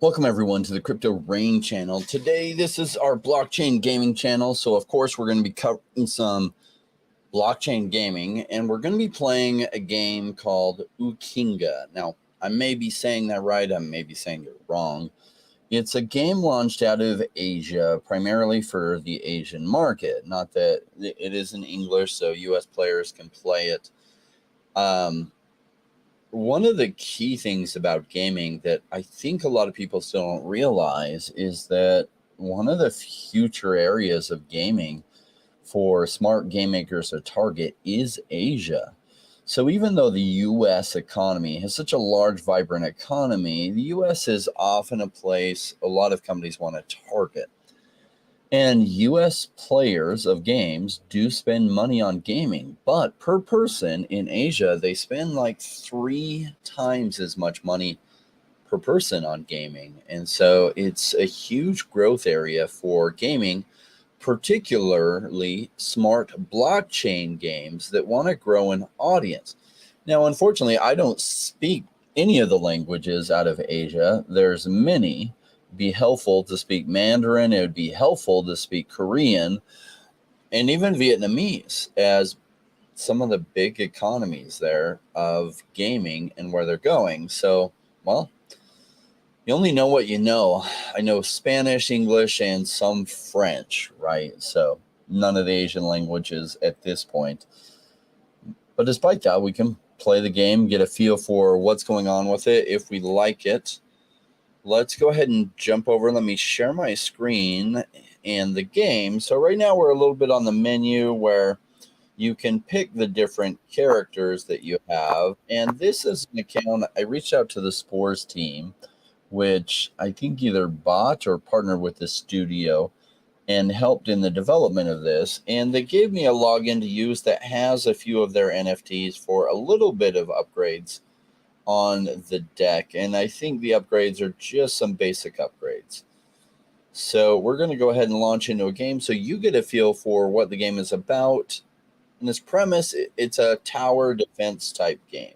Welcome everyone to the Crypto Rain channel. Today, this is our blockchain gaming channel. So of course, we're going to be covering some blockchain gaming, and we're going to be playing a game called OOKEENGA. Now, I may be saying that right. I may be saying it wrong. It's a game launched out of Asia, primarily for the Asian market. Not that it is in English, so US players can play it. One of the key things about gaming that I think a lot of people still don't realize is that one of the future areas of gaming for smart game makers to target is Asia. So even though the US economy has such a large, vibrant economy, the US is often a place a lot of companies want to target. And US players of games do spend money on gaming, but per person in Asia, they spend like 3 times as much money per person on gaming. And so it's a huge growth area for gaming, particularly smart blockchain games that want to grow an audience. Now, unfortunately, I don't speak any of the languages out of Asia. There's many. Be helpful to speak Mandarin. It would be helpful to speak Korean and even Vietnamese, as some of the big economies there of gaming and where they're going. So, well, you only know what you know. I know Spanish, English, and some French, right? So none of the Asian languages at this point. But despite that, we can play the game, get a feel for what's going on with it. If we like it, let's go ahead and jump over. Let me share my screen and the game. So right now we're a little bit on the menu where you can pick the different characters that you have. And this is an account. I reached out to the Spores team, which I think either bought or partnered with the studio and helped in the development of this. And they gave me a login to use that has a few of their NFTs for a little bit of upgrades on the deck. And I think the upgrades are just some basic upgrades. So we're going to go ahead and launch into a game so you get a feel for what the game is about. In its premise, it's a tower defense type game.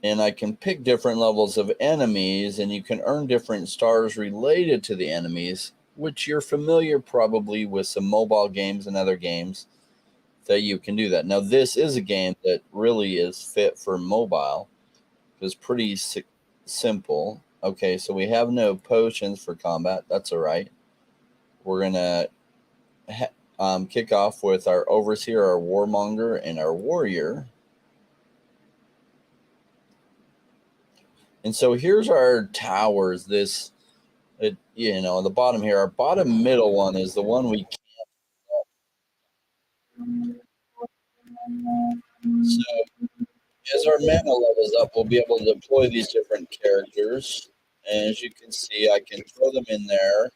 And I can pick different levels of enemies, and you can earn different stars related to the enemies, which you're familiar probably with some mobile games and other games that you can do that. Now, this is a game that really is fit for mobile. It's pretty simple. Okay, so we have no potions for combat. That's all right. We're going to kick off with our overseer, our warmonger, and our warrior. And so here's our towers. The bottom here, our bottom middle one is the one we can't. So as our mana levels up, we'll be able to deploy these different characters. And as you can see, I can throw them in there.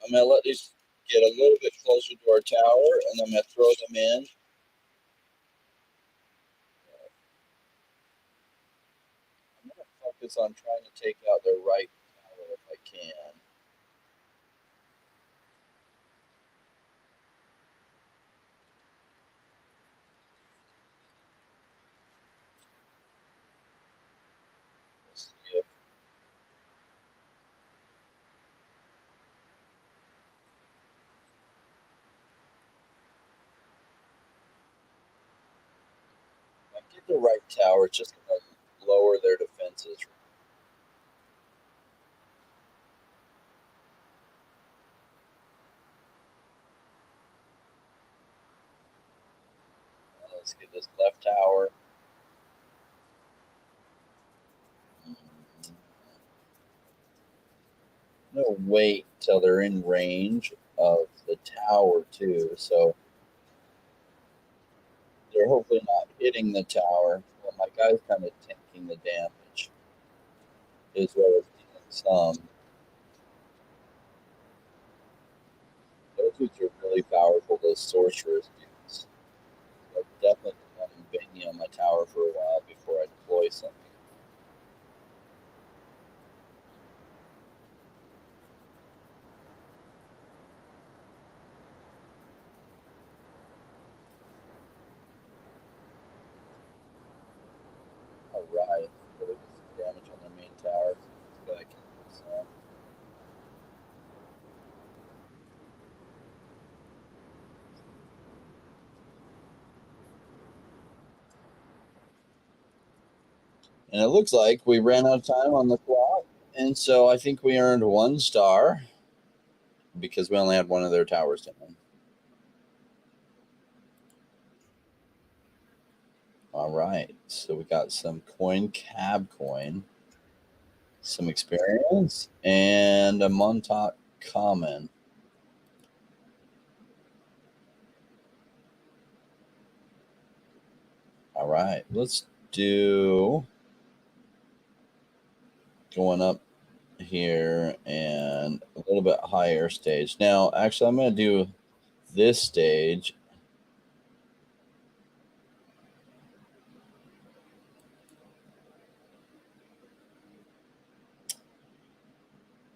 I'm going to let these get a little bit closer to our tower, and I'm going to throw them in. I'm going to focus on trying to take out their right tower if I can. Let's see if I get the right tower, it's just going to lower their defenses. Let's get this left tower. No, wait till they're in range of the tower too. So they're hopefully not hitting the tower. Well, my guy's kind of tanking the damage as well as dealing some. Those dudes are really powerful, those sorcerers dudes. So definitely want to bang on my tower for a while before I deploy something. right. So we did some damage on their main tower. This guy can do some. And it looks like we ran out of time on the clock. And so I think we earned 1 star because we only had one of their towers down. All right. So we got some coin, some experience, and a Montauk common. All right. Let's do going up here and a little bit higher stage. Now, actually, I'm going to do this stage.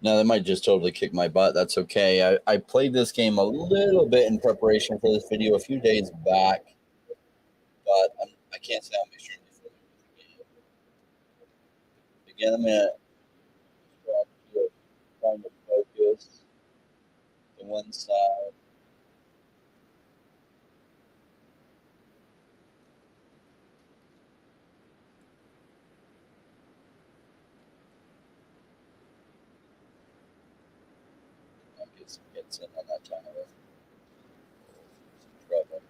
Now, that might just totally kick my butt. That's okay. I played this game a little bit in preparation for this video a few days back, but I can't say I'm extremely familiar with the game. Again, I'm going to trying to focus to one side. I'll get some hits in on that tower. Some trouble.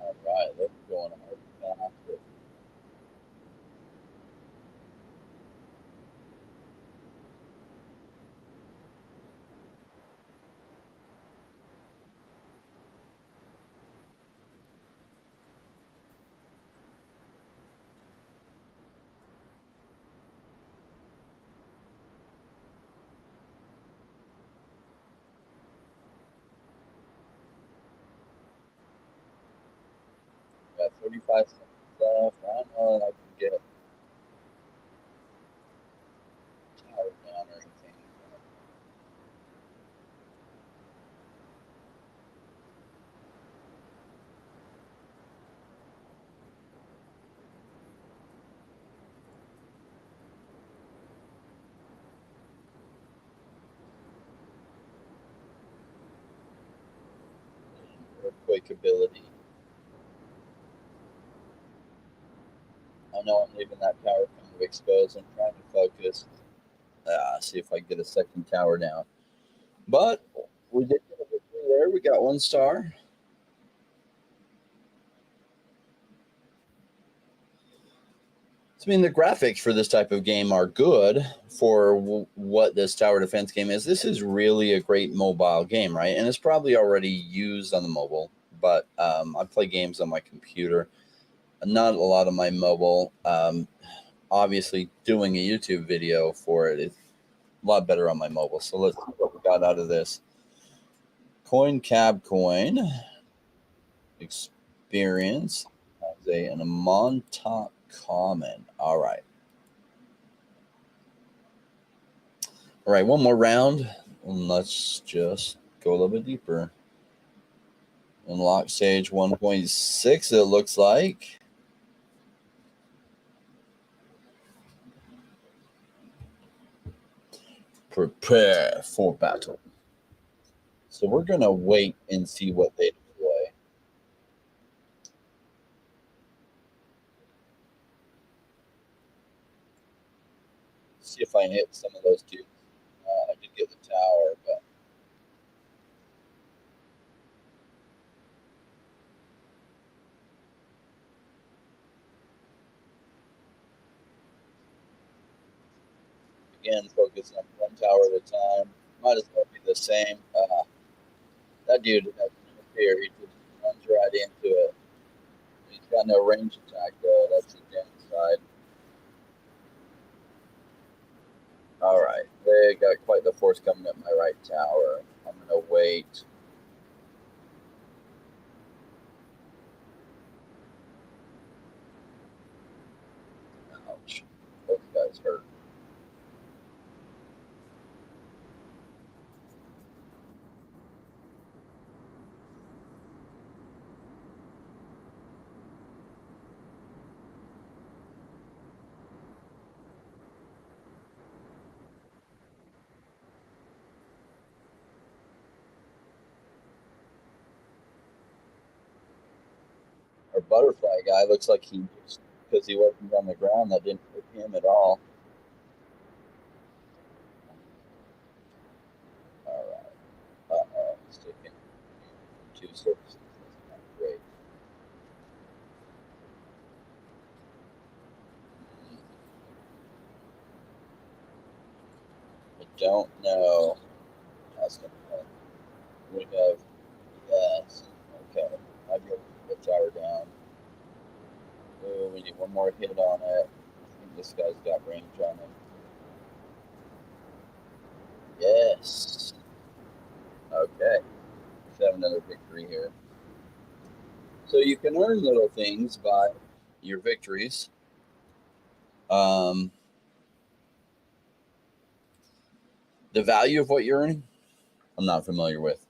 All right, let's go on hard faster. Got 35 seconds left. I don't know that I can get tower down or anything. Earthquake ability. I know I'm leaving that tower kind of exposed. I'm trying to focus. See if I can get a second tower down. But we did get a victory there. We got 1 star. So, I mean, the graphics for this type of game are good for what this tower defense game is. This is really a great mobile game, right? And it's probably already used on the mobile, but I play games on my computer, not a lot of my mobile. Obviously, doing a YouTube video for it is a lot better on my mobile. So let's see what we got out of this. Coin experience and a Montauk common. All right. All right, one more round. And let's just go a little bit deeper. Unlock stage 1.6, it looks like. Prepare for battle. So we're going to wait and see what they deploy. See if I can hit some of those dudes. I did get the tower, but again, focus on one tower at a time. Might as well be the same. That dude has no fear. He just runs right into it. He's got no range attack, though. That's the downside. reinforce coming up my right tower. I'm going to wait. Ouch. Both guys hurt. Our butterfly guy looks like he just, because he wasn't on the ground, that didn't hurt him at all. All right. Uh-oh. He's taking 2 services. That's not great. I don't know. How's going to we have, yes. Okay. I'd go the tower down. Ooh, we need one more hit on it. I think this guy's got range on him. Yes. Okay. Let's have another victory here. So you can earn little things by your victories. The value of what you're earning, I'm not familiar with.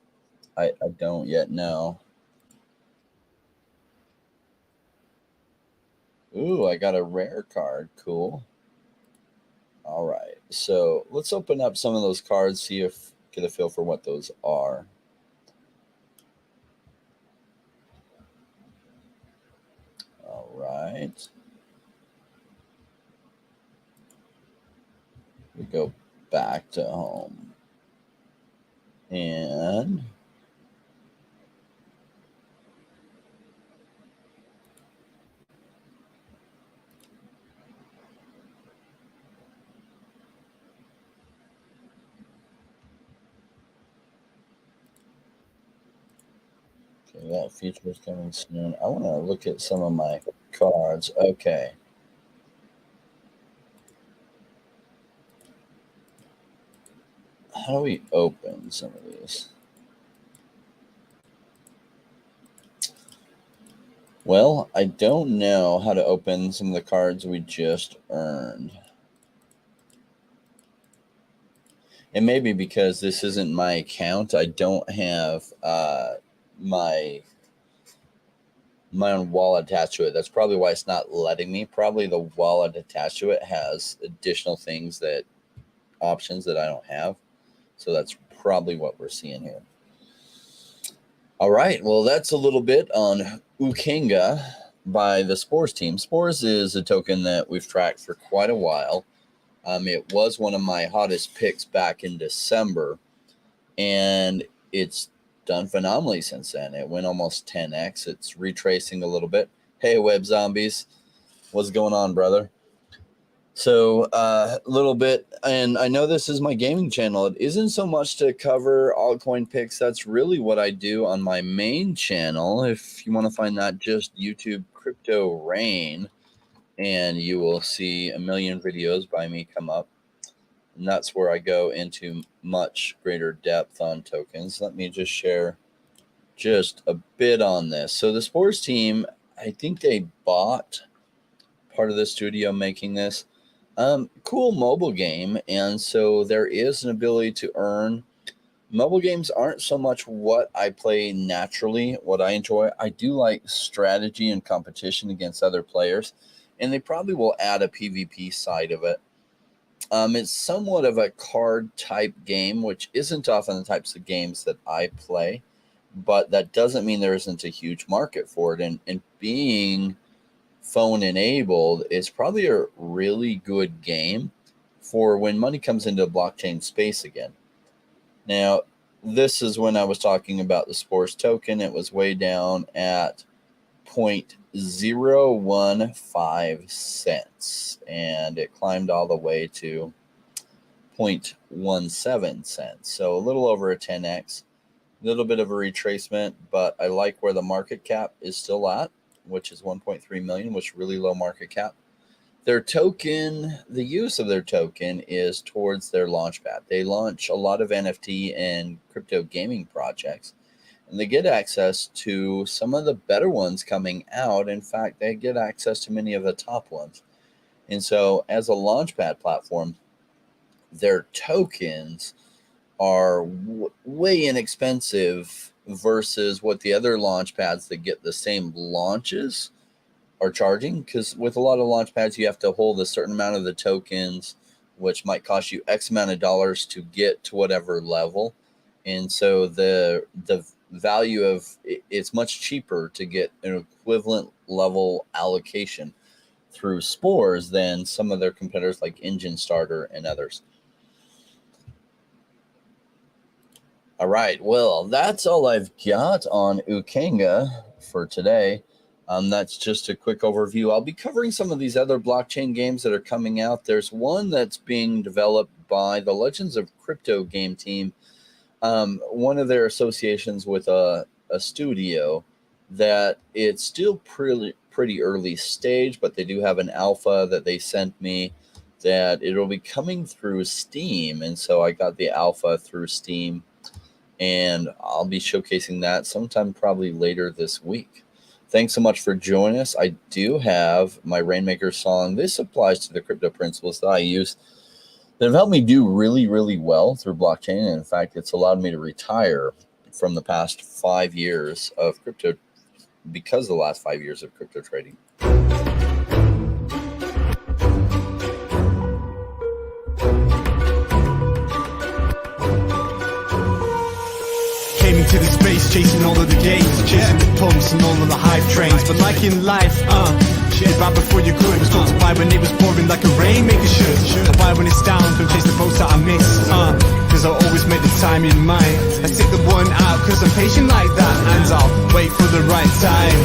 I don't yet know. Ooh, I got a rare card. Cool. All right. So let's open up some of those cards, see if get a feel for what those are. All right. We go back to home. And okay, that feature is coming soon. I want to look at some of my cards. Okay. How do we open some of these? Well, I don't know how to open some of the cards we just earned. And maybe because this isn't my account, I don't have my own wallet attached to it. That's probably why it's not letting me. Probably the wallet attached to it has additional things that options that I don't have. So that's probably what we're seeing here. All right. Well, that's a little bit on OOKEENGA by the Spores team. Spores is a token that we've tracked for quite a while. It was one of my hottest picks back in December, and it's done phenomenally since then. It went almost 10x. It's retracing a little bit. Hey, Web Zombies, what's going on, brother? So a little bit, and I know this is my gaming channel. It isn't so much to cover altcoin picks. That's really what I do on my main channel. If you want to find that, just YouTube Crypto Rain, and you will see a million videos by me come up. And that's where I go into much greater depth on tokens. Let me just share just a bit on this. So the Spores team, I think they bought part of the studio making this. Cool mobile game, and so there is an ability to earn. Mobile games aren't so much what I play naturally, what I enjoy. I do like strategy and competition against other players, and they probably will add a PvP side of it. It's somewhat of a card type game, which isn't often the types of games that I play, but that doesn't mean there isn't a huge market for it. And being phone enabled is probably a really good game for when money comes into blockchain space again. Now, this is when I was talking about the Spores token. It was way down at 0.015 cents, and it climbed all the way to 0.17 cents. So a little over a 10x, a little bit of a retracement, but I like where the market cap is still at, which is 1.3 million, which is really low market cap. Their token, the use of their token is towards their launchpad. They launch a lot of NFT and crypto gaming projects, and they get access to some of the better ones coming out. In fact, they get access to many of the top ones. And so as a launchpad platform, their tokens are way inexpensive versus what the other launchpads that get the same launches are charging. Because with a lot of launchpads, you have to hold a certain amount of the tokens, which might cost you X amount of dollars to get to whatever level. And so the value of it's much cheaper to get an equivalent level allocation through Spores than some of their competitors like Engine Starter and others. All right, well, that's all I've got on OOKEENGA for today. That's just a quick overview. I'll be covering some of these other blockchain games that are coming out. There's one that's being developed by the Legends of Crypto game team, one of their associations with a studio that it's still pretty early stage, but they do have an alpha that they sent me that it'll be coming through Steam. And so I got the alpha through Steam, and I'll be showcasing that sometime probably later this week. Thanks so much for joining us. I do have my Rainmaker song. This applies to the crypto principles that I use that have helped me do really, really well through blockchain. And in fact, it's allowed me to retire from the past 5 years of crypto because of the last 5 years of crypto trading. To the space, chasing all of the gains, chasing the pumps and all of the hype trains. But like in life, you buy before you could. Was told to buy when it was pouring like a rainmaker should. I buy when it's down, don't chase the boats that I miss. Cause I always make the time in mind. I stick the one out cause I'm patient like that. And I'll wait for the right time.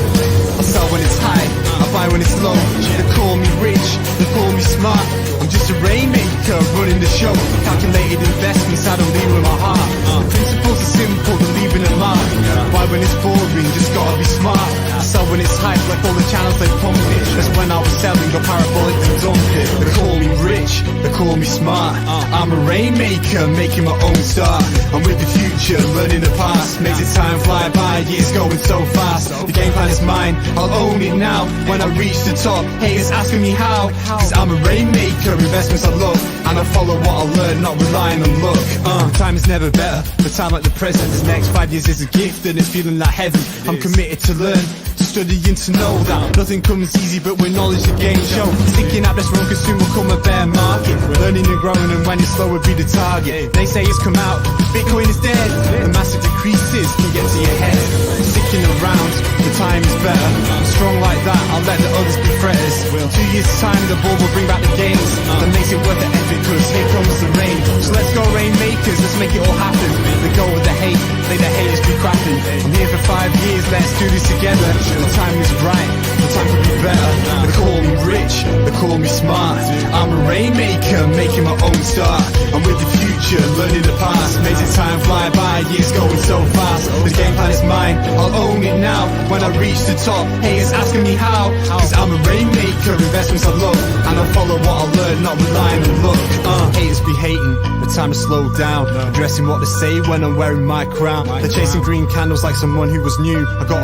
I sell when it's high, I buy when it's low. They call me rich, they call me smart. I'm just a rainmaker running the show. Calculated investments, I don't leave with my heart. The principles are simple, they're leaving a mark. Buy when it's boring, just gotta be smart. I sell when it's hype, like all the channels they pump it. That's when I was selling, got parabolic and dump it. They call me rich, they call me smart. I'm a rainmaker, making my own start. I'm with the future, learning the past. Makes the time fly by, years going so fast. The game plan is mine, I'll own it now. When I reach the top, haters asking me how. Cause I'm a rainmaker, investments I love. And I follow what I learn, not relying on luck. Time is never better, the time like the present. This next 5 years is a gift and it's feeling like heaven. I'm committed to learn, studying to know that nothing comes easy but with knowledge the game show. Sticking out this wrong cause soon will come a bear market. Learning and growing and when it's slow will be the target. They say it's come out, Bitcoin is dead. The massive decreases can get to your head. Sticking around, the time is better. Strong like that, I'll let the others be fretters. 2 years time the ball will bring back the games. That makes it worth the effort cause here comes the rain. So let's go rainmakers, let's make it all happen. They go with the hate, let the haters be crapping. I'm here for 5 years, let's do this together. The time is right, the time could be better. They call me rich, they call me smart. I'm a rainmaker, making my own start. I'm with the future, learning the past. Makes the time fly by, years going so fast. The game plan is mine, I'll own it now. When I reach the top, haters asking me how. Cause I'm a rainmaker, investments I love. And I follow what I learn, not relying on luck. Haters be hating, the time to slow down. Addressing what they say when I'm wearing my crown. They're chasing green candles like someone who was new. I got